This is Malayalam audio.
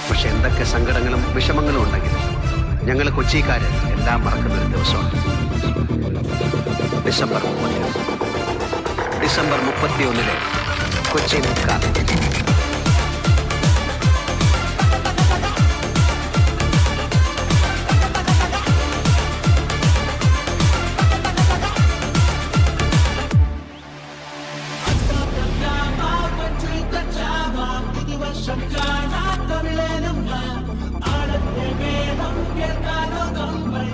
പക്ഷെ എന്തൊക്കെ സങ്കടങ്ങളും വിഷമങ്ങളും ഉണ്ടെങ്കിലും ഞങ്ങൾ കൊച്ചിക്കാര് എല്ലാം മറക്കുന്ന ഒരു ദിവസമുണ്ട്. ഡിസംബർ 31 കൊച്ചി മുക്കാൽ. ആടത്തെ വേദം കേൾക്കാനോ നമ്മൾ